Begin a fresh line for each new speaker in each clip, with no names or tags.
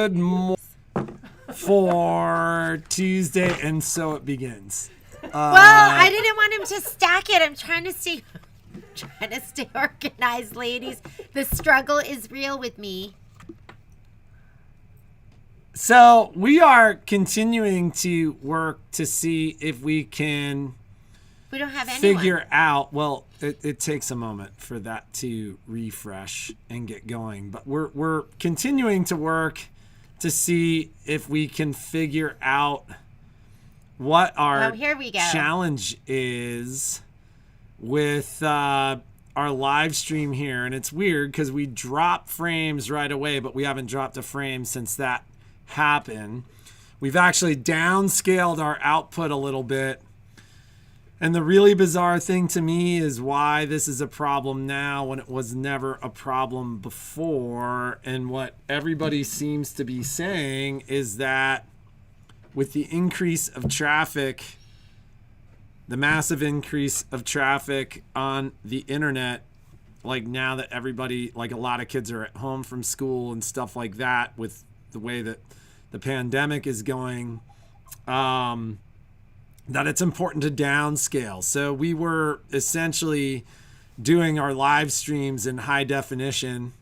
Good morning for Tuesday, and so it begins.
Well, I didn't want him to stack it. I'm trying to stay organized, ladies. The struggle is real with me.
So we are continuing to work to see if we can
We don't have anyone.
figure out. Well, it takes a moment for that to refresh and get going, but we're continuing to work to see if we can figure out what our
here we go.
challenge is with our live stream here. And it's weird because we drop frames right away, but we haven't dropped a frame since that happened. We've actually downscaled our output a little bit. And the really bizarre thing to me is why this is a problem now when it was never a problem before. And what everybody seems to be saying is that with the increase of traffic, the massive increase of traffic on the internet, like now that everybody, like a lot of kids are at home from school and stuff like that, with the way that the pandemic is going, that it's important to downscale. So we were essentially doing our live streams in high definition,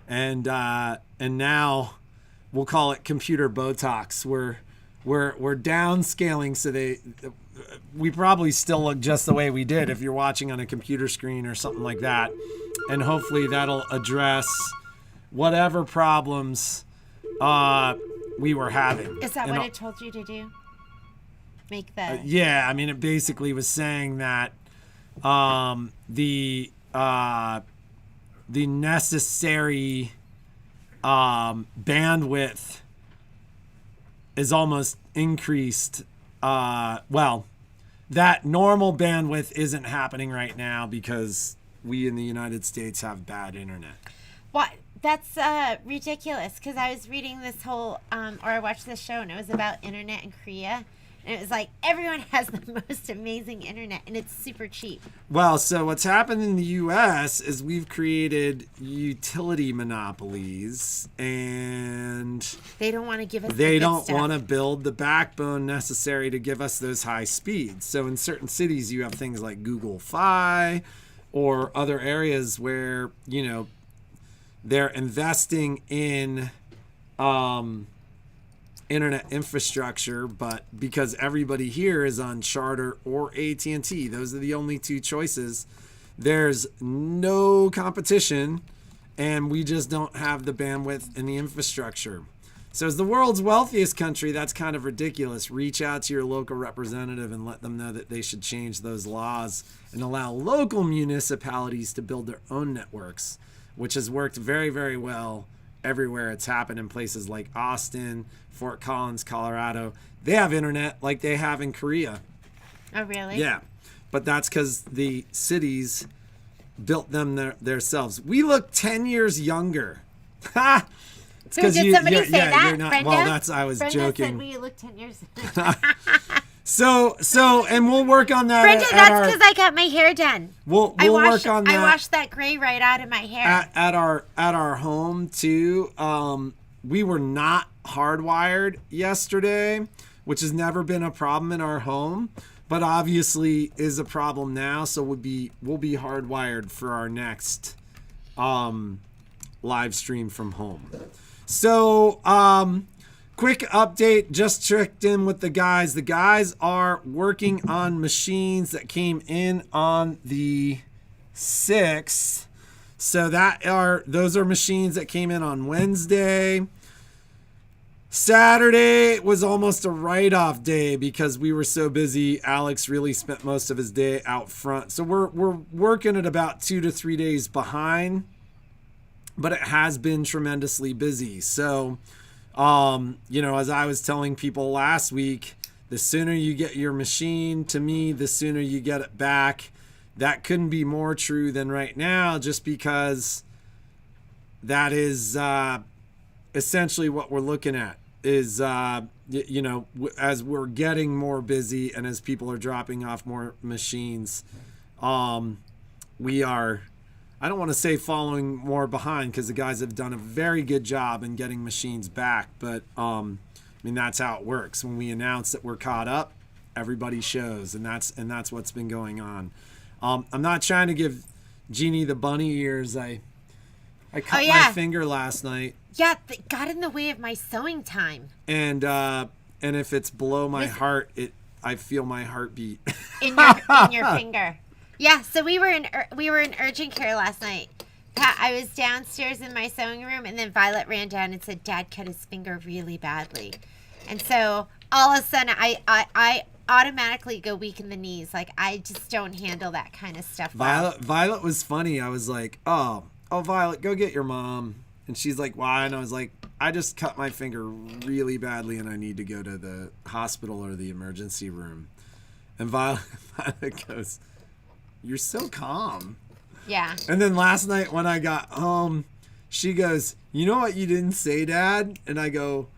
and now we'll call it computer Botox. We're downscaling so we probably still look just the way we did if you're watching on a computer screen or something like that, and hopefully that'll address whatever problems we were having.
Is that what it told you to do? Make the
yeah, I mean, it basically was saying that the necessary bandwidth is almost increased. Well, that normal bandwidth isn't happening right now because we in the United States have bad internet.
What? That's ridiculous. Because I was reading this whole, or I watched this show, and it was about internet in Korea. And it was like, everyone has the most amazing internet, and it's super cheap.
Well, so what's happened in the U.S. is we've created utility monopolies, and
they don't want to give us
they don't want to build the backbone necessary to give us those high speeds. So in certain cities, you have things like Google Fi or other areas where, you know, they're investing in internet infrastructure, but because everybody here is on Charter or AT&T, those are the only two choices, there's no competition, and we just don't have the bandwidth and the infrastructure. So as the world's wealthiest country, that's kind of ridiculous. Reach out to your local representative and let them know that they should change those laws and allow local municipalities to build their own networks, which has worked very, very well everywhere it's happened. In places like Austin, Fort Collins, Colorado, they have internet like they have in Korea.
Oh, really?
Yeah, but that's because the cities built them themselves. We look 10 years younger. Ha!
So did somebody say that?
You're not,
Brenda?
Well, I was
Brenda
joking.
said we look 10 years.
So, and we'll work on that.
Brenda, that's because I got my hair done.
We'll work on that.
I washed that gray right out of my hair.
At our home too. We were not hardwired yesterday, which has never been a problem in our home, but obviously is a problem now. So we'll be hardwired for our next live stream from home. So quick update, just checked in with the guys. The guys are working on machines that came in on the 6th. So those are machines that came in on Wednesday. Saturday was almost a write-off day because we were so busy. Alex really spent most of his day out front. So we're working at about 2 to 3 days behind, but it has been tremendously busy. So you know, as I was telling people last week, the sooner you get your machine to me, the sooner you get it back. That couldn't be more true than right now, just because that is essentially what we're looking at is, you know, as we're getting more busy and as people are dropping off more machines, we are I don't want to say following more behind because the guys have done a very good job in getting machines back. But I mean, that's how it works. When we announce that we're caught up, everybody shows, and that's what's been going on. I'm not trying to give Jeannie the bunny ears. I cut my finger last night.
Yeah, it got in the way of my sewing time.
And if it's below my heart, I feel my heartbeat
in your finger. Yeah, so we were in urgent care last night. I was downstairs in my sewing room, and then Violet ran down and said, "Dad cut his finger really badly," and so all of a sudden I automatically go weak in the knees. Like, I just don't handle that kind of stuff.
Violet was funny. I was like, oh, Violet, go get your mom. And she's like, why? And I was like, I just cut my finger really badly and I need to go to the hospital or the emergency room. And Violet goes, you're so calm.
Yeah.
And then last night when I got home, she goes, you know what you didn't say, Dad? And I go,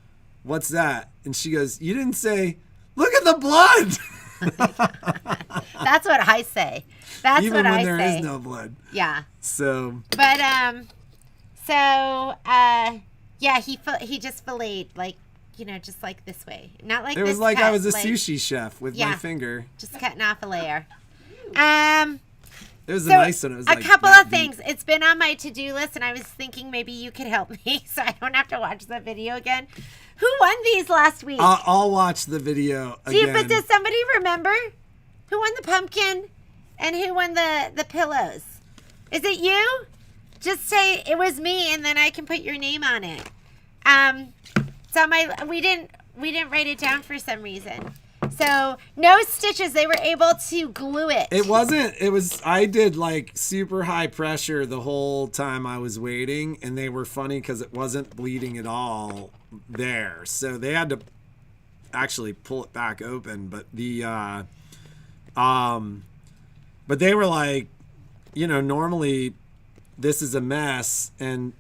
what's that? And she goes, you didn't say, look at the blood.
That's what I say. That's
even
what I say.
Even when there is no blood.
Yeah.
So.
But yeah, he just filleted, like, just like this way, not like
it
this.
Was like
cut,
I was a sushi chef with my finger.
Just cutting off a layer.
It was a nice one. It was
a couple of things. It's been on my to-do list, and I was thinking maybe you could help me, so I don't have to watch the video again. Who won these last week?
I'll watch the video again.
But does somebody remember who won the pumpkin and who won the pillows? Is it you? Just say it was me, and then I can put your name on it. So we didn't write it down for some reason. So no stitches. They were able to glue it.
It wasn't. It was. I did like super high pressure the whole time I was waiting, and they were funny because it wasn't bleeding at all there. So they had to actually pull it back open. But but they were like, normally this is a mess, and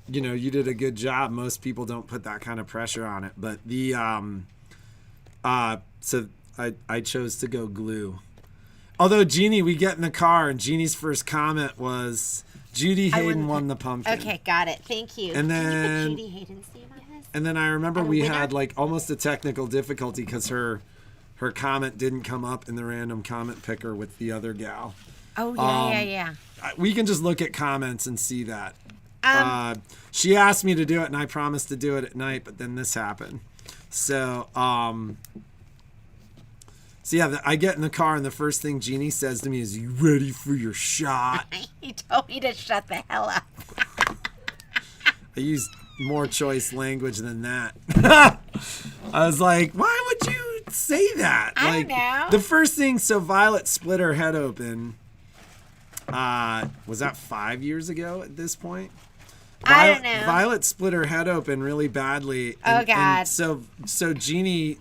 you did a good job. Most people don't put that kind of pressure on it, but so I chose to go glue. Although Jeannie, we get in the car, and Jeannie's first comment was, Judy Hayden won the pumpkin.
Okay, got it. Thank you.
And then
Can you put Judy Hayden's name on this?
And then I remember we had like almost a technical difficulty because her comment didn't come up in the random comment picker with the other gal.
Oh yeah.
We can just look at comments and see that. She asked me to do it, and I promised to do it at night, but then this happened. So, I get in the car, and the first thing Jeannie says to me is, "You ready for your shot?"
He told me to shut the hell up.
I used more choice language than that. I was like, "Why would you say that?"
I don't know.
The first thing, so Violet split her head open. Was that 5 years ago at this point?
I don't know.
Violet split her head open really badly.
Oh God!
And so Jeannie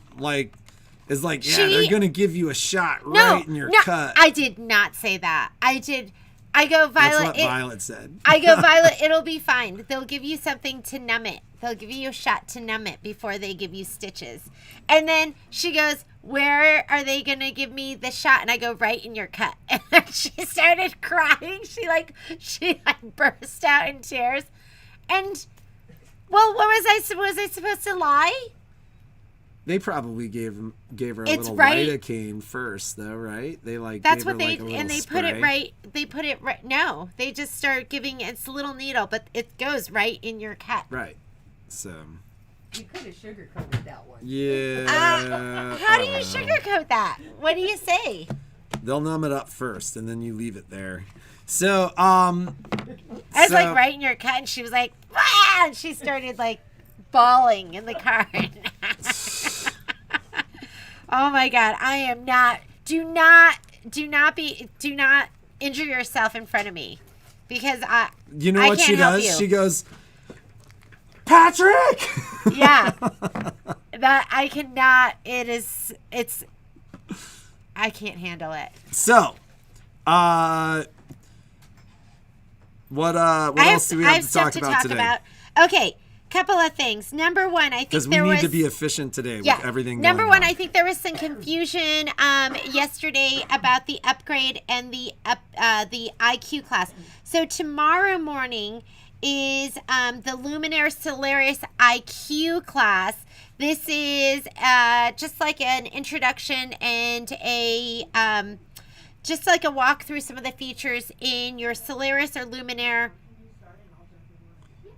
is like, they're gonna give you a shot in your cut.
I did not say that. I go, Violet.
That's what Violet said.
I go, Violet. It'll be fine. They'll give you something to numb it. They'll give you a shot to numb it before they give you stitches. And then she goes, where are they going to give me the shot? And I go, right in your cut. And then she started crying. She burst out in tears. And, well, what was I supposed to lie?
They probably gave her a little lidocaine first, though, right?
That's what they and they spray. Put it right. They put it right. No, they just start giving it's a little needle, but it goes right in your cut.
Right. So.
You could have sugarcoated that one.
Yeah.
How do you sugarcoat that? What do you say?
They'll numb it up first, and then you leave it there. So,
I was like right in your cut, and she was like, "Ah!" And she started like bawling in the car. Oh my God, I am not. Do not injure yourself in front of me, because
You know
I
what
can't
she
help
does?
you.
She goes, Patrick.
Yeah, that I cannot. It's. I can't handle it.
So, what else do we have to talk about today?
Okay, Couple of things. Number one, I think
because we need to be efficient today with everything
Number
going
one,
on.
I think there was some confusion yesterday about the upgrade and the IQ class. So tomorrow morning is the Luminaire Solaris IQ class. This is just like an introduction and a just like a walk through some of the features in your Solaris or Luminaire.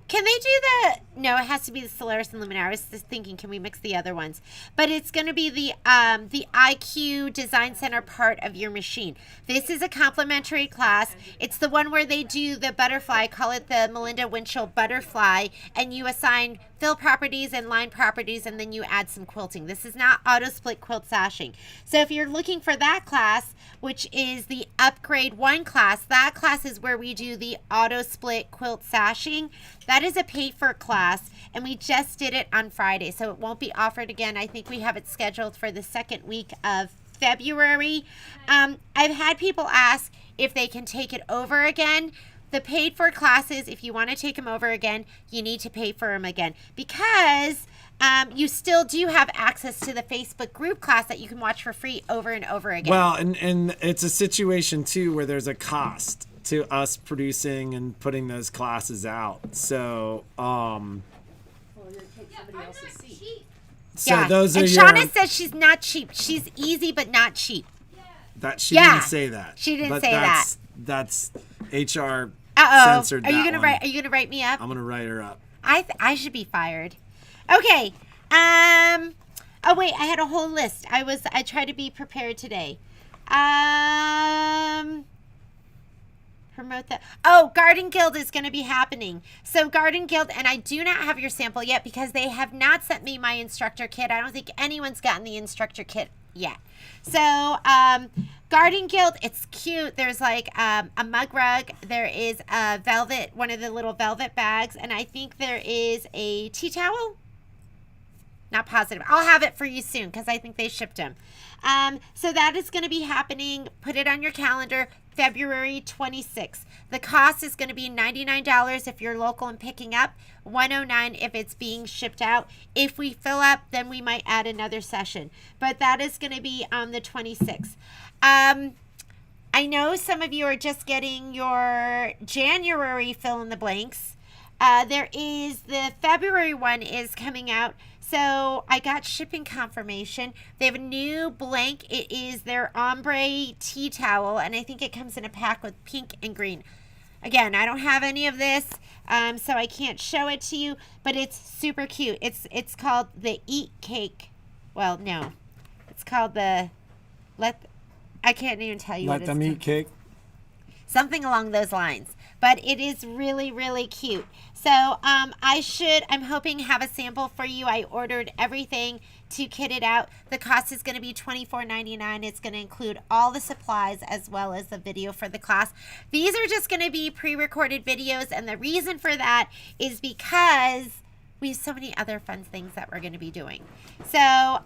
Can they do the... No, it has to be the Solaris and Luminaire. I was just thinking, can we mix the other ones? But it's going to be the IQ Design Center part of your machine. This is a complimentary class. It's the one where they do the butterfly, call it the Melinda Winchell butterfly, and you assign fill properties and line properties, and then you add some quilting. This is not auto split quilt sashing. So if you're looking for that class, which is the Upgrade 1 class, that class is where we do the auto split quilt sashing. That is a paid for class, and we just did it on Friday, so it won't be offered again. I think we have it scheduled for the second week of February. I've had people ask if they can take it over again. The paid for classes, if you want to take them over again, you need to pay for them again, because you still do have access to the Facebook group class that you can watch for free over and over again.
Well, and it's a situation too where there's a cost to us producing and putting those classes out. So,
Well, you're gonna take somebody else's seat.
so those are
and
your...
Shauna says she's not cheap. She's easy but not cheap.
That she didn't say that.
She didn't
but
say that.
That's HR
Uh-oh.
censored.
Are you
that
gonna
one.
write? Are you gonna write me up?
I'm gonna write her up.
I should be fired. Okay. Oh wait, I had a whole list. I tried to be prepared today. Promote that. Oh, Garden Guild is going to be happening. So Garden Guild, and I do not have your sample yet because they have not sent me my instructor kit. I don't think anyone's gotten the instructor kit yet. So Garden Guild, it's cute. There's like a mug rug. There is a velvet, one of the little velvet bags, and I think there is a tea towel. Not positive. I'll have it for you soon because I think they shipped them. So that is going to be happening. Put it on your calendar, February 26th. The cost is going to be $99 if you're local and picking up, $109 if it's being shipped out. If we fill up, then we might add another session. But that is going to be on the 26th. I know some of you are just getting your January fill in the blanks. There is the February one is coming out. So I got shipping confirmation. They have a new blank. It is their ombre tea towel, and I think it comes in a pack with pink and green. Again, I don't have any of this, so I can't show it to you, but it's super cute. It's called the Eat Cake. Well, no. It's called the I can't even tell you what
Let
it's
them eat cake.
something along those lines, but it is really, really cute. So I'm hoping to have a sample for you. I ordered everything to kit it out. The cost is going to be $24.99. It's going to include all the supplies as well as the video for the class. These are just going to be pre-recorded videos, and the reason for that is because we have so many other fun things that we're going to be doing. So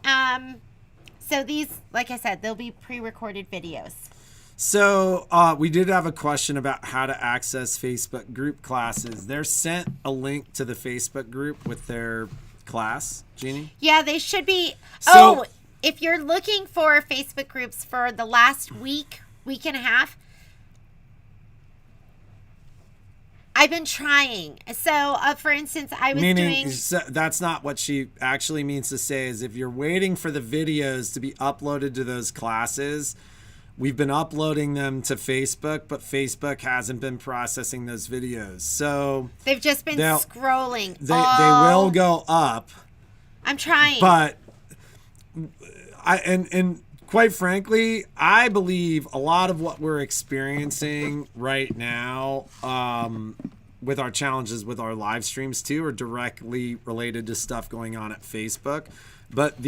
these, like I said, they'll be pre-recorded videos.
So we did have a question about how to access Facebook group classes. They're sent a link to the Facebook group with their class, Jeannie?
Yeah, they should be.
So-
If you're looking for Facebook groups for the last week and a half, I've been trying. So, for instance, I was doing...
That's not what she actually means to say, is if you're waiting for the videos to be uploaded to those classes... We've been uploading them to Facebook, but Facebook hasn't been processing those videos. So
they've just been scrolling.
They will go up.
I'm trying.
But and quite frankly, I believe a lot of what we're experiencing right now with our challenges with our live streams too are directly related to stuff going on at Facebook. But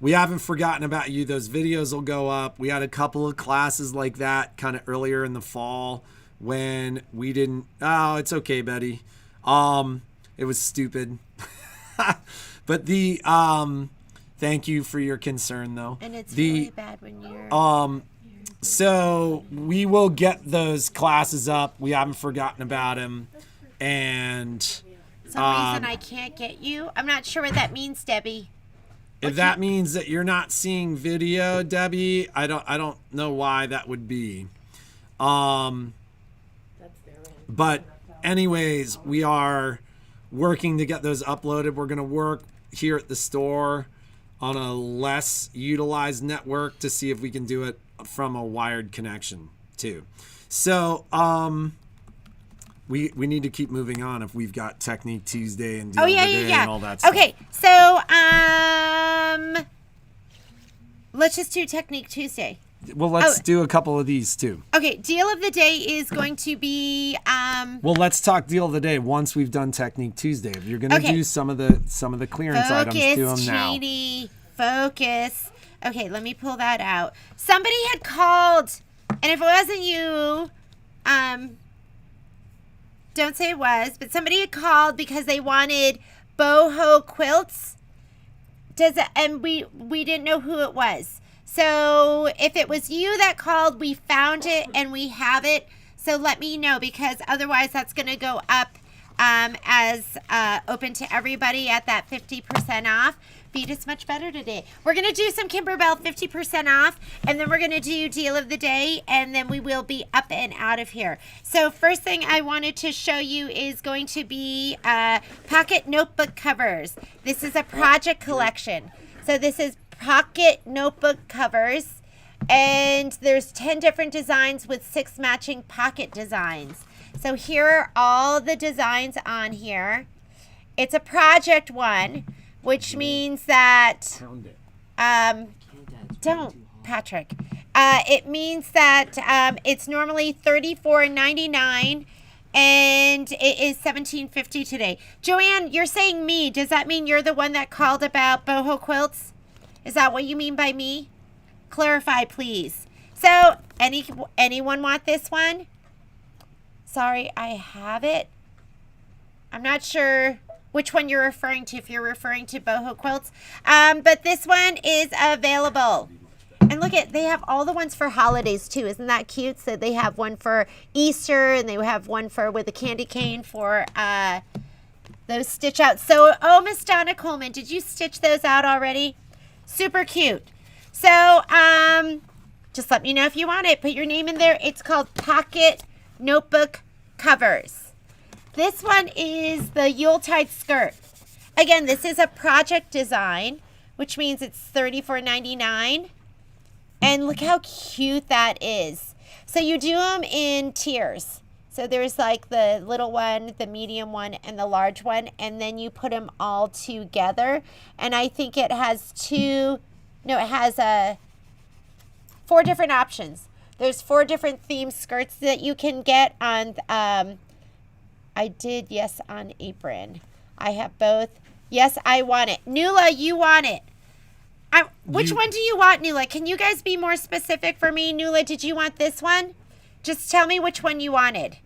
we haven't forgotten about you. Those videos will go up. We had a couple of classes like that kind of earlier in the fall when we didn't. Oh, it's okay, Betty. It was stupid. But thank you for your concern, though.
And it's really bad when you're.
So we will get those classes up. We haven't forgotten about them, and
some reason I can't get you. I'm not sure what that means, Debbie.
If that means that you're not seeing video, Debbie, I don't know why that would be.
That's their end.
But anyways, we are working to get those uploaded. We're going to work here at the store on a less utilized network to see if we can do it from a wired connection too. So, we need to keep moving on if we've got Technique Tuesday and Deal of the Day and all that stuff.
Okay, so let's just do Technique Tuesday.
Well, let's do a couple of these too.
Okay, Deal of the Day is going to be
Well, let's talk Deal of the Day once we've done Technique Tuesday. If you're going to do some of the clearance items, do them now.
Focus. Okay, let me pull that out. Somebody had called, and if it wasn't you, don't say it was, but somebody had called because they wanted Boho Quilts. And we didn't know who it was. So if it was you that called, we found it and we have it. So let me know, because otherwise that's going to go up as open to everybody at that 50% off. Feed is much better today. We're going to do some Kimberbell 50% off, and then we're going to do Deal of the Day, and then we will be up and out of here. So first thing I wanted to show you is going to be pocket notebook covers. This is a project collection. So this is pocket notebook covers, and there's 10 different designs with 6 matching pocket designs. So here are all the designs on here. It's a project one, which means that don't, Patrick. It means that it's normally $34.99 and it is $17.50 today. Joanne, you're saying me. Does that mean you're the one that called about Boho Quilts? Is that what you mean by me? Clarify, please. So, anyone want this one? Sorry, I have it. I'm not sure which one you're referring to, if you're referring to Boho Quilts. But this one is available. And look at, they have all the ones for holidays too. Isn't that cute? So they have one for Easter, and they have one for with a candy cane for those stitch outs. So, oh, Miss Donna Coleman, did you stitch those out already? Super cute. So, just let me know if you want it. Put your name in there. It's called Pocket Notebook Covers. This one is the Yuletide Skirt. Again, this is a project design, which means it's $34.99. And look how cute that is. So you do them in tiers. So there's like the little one, the medium one, and the large one. And then you put them all together. And I think it has it has 4 different options. There's 4 different theme skirts that you can get on, I did yes on apron. I have both. Yes, I want it. Nula, you want it. Which one do you want, Nula? Can you guys be more specific for me? Nula, did you want this one? Just tell me which one you wanted.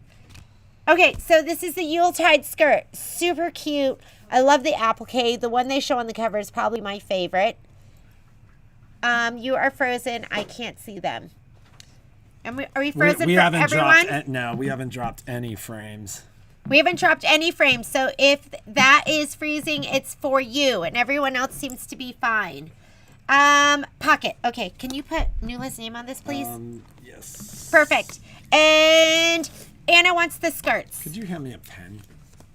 Okay, so this is the Yuletide skirt. Super cute. I love the applique. The one they show on the cover is probably my favorite. You are frozen. I can't see them. And are we frozen
we
for
haven't
everyone?
No, we haven't dropped any frames.
We haven't dropped any frames. So if that is freezing, it's for you. And everyone else seems to be fine. Pocket. Okay, can you put Nula's name on this, please?
Yes.
Perfect. And Anna wants the skirts.
Could you hand me a pen?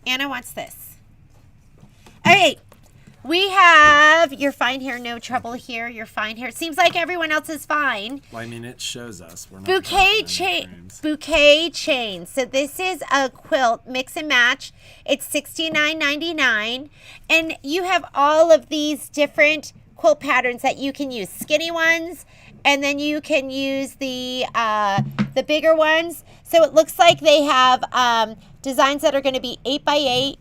Anna wants this. Okay, we have, you're fine here, no trouble here, you're fine here. It seems like everyone else is fine.
Well, I mean, it shows us. We're not
Bouquet Chains. So this is a quilt, mix and match. It's $69.99. And you have all of these different quilt patterns that you can use. Skinny ones, and then you can use the bigger ones. So it looks like they have designs that are going to be 8x8,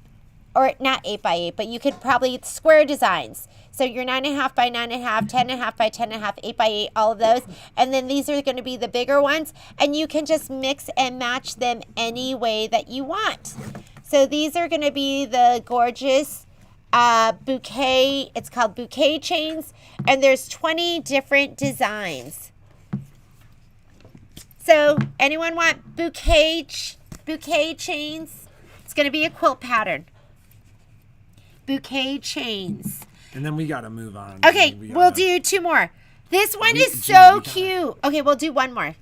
or not 8x8, but you could probably square designs. So your 9.5 by 9.5, 10.5 by 10.5, 8x8, all of those. And then these are going to be the bigger ones, and you can just mix and match them any way that you want. So these are going to be the gorgeous bouquet. It's called Bouquet Chains, and there's 20 different designs. So anyone want Bouquet Chains? It's going to be a quilt pattern. Bouquet Chains.
And then we got to move on.
Okay, we'll do 2 more. This one is so cute. Okay, we'll do 1 more.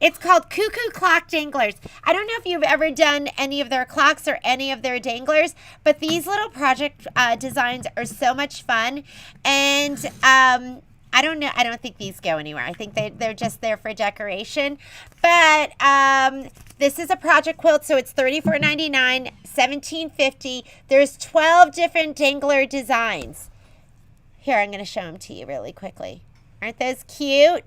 It's called Cuckoo Clock Danglers. I don't know if you've ever done any of their clocks or any of their danglers, but these little project designs are so much fun. And I don't know. I don't think these go anywhere. I think they're just there for decoration. But this is a project quilt, so it's $34.99, $17.50. There's 12 different dangler designs. Here, I'm going to show them to you really quickly. Aren't those cute?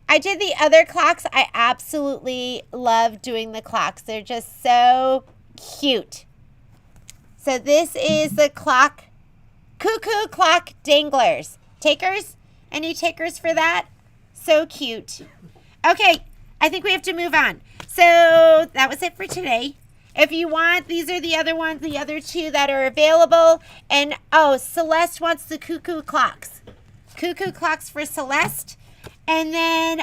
I did the other clocks. I absolutely love doing the clocks. They're just so cute. So this is the clock, Cuckoo Clock Danglers. Takers? Any takers for that? So cute. Okay, I think we have to move on. So that was it for today. If you want, these are the other ones, the other 2 that are available. And, oh, Celeste wants the cuckoo clocks. Cuckoo clocks for Celeste. And then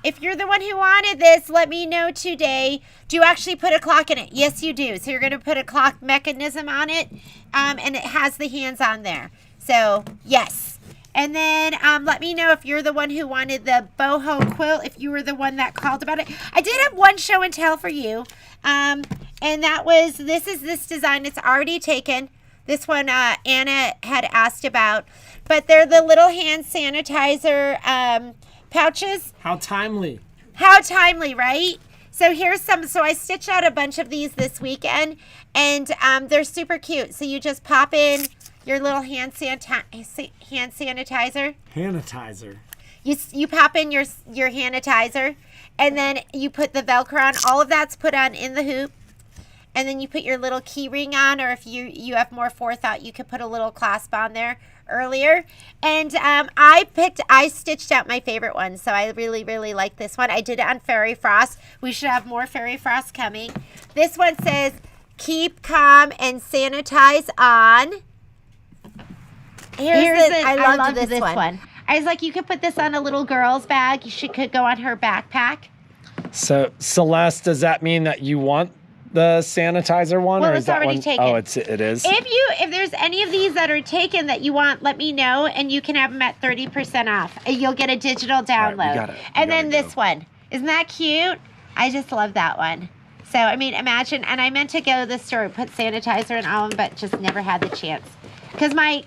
if you're the one who wanted this, let me know today. Do you actually put a clock in it? Yes, you do. So you're going to put a clock mechanism on it, and it has the hands on there. So, yes. And then let me know if you're the one who wanted the boho quilt, if you were the one that called about it. I did have one show and tell for you, and that was, this is this design. It's already taken. This one Anna had asked about. But they're the little hand sanitizer pouches.
How timely.
How timely, right? So here's some. So I stitched out a bunch of these this weekend, and they're super cute. So you just pop in your little hand sanitizer.
Sanitizer.
You pop in your sanitizer, and then you put the Velcro on. All of that's put on in the hoop. And then you put your little key ring on, or if you have more forethought, you could put a little clasp on there earlier. And I stitched out my favorite one, so I really, really like this one. I did it on Fairy Frost. We should have more Fairy Frost coming. This one says, keep calm and sanitize on. I loved this one. I was like, you could put this on a little girl's bag. She could go on her backpack.
So, Celeste, does that mean that you want the sanitizer one?
Well,
or
it's
is that
already
one?
taken.
Oh, it is?
If there's any of these that are taken that you want, let me know, and you can have them at 30% off. You'll get a digital download. And then this one. Isn't that cute? I just love that one. So, I mean, imagine, and I meant to go to the store and put sanitizer in all of them, but just never had the chance. Because my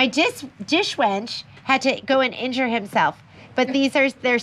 dish wench had to go and injure himself. But they're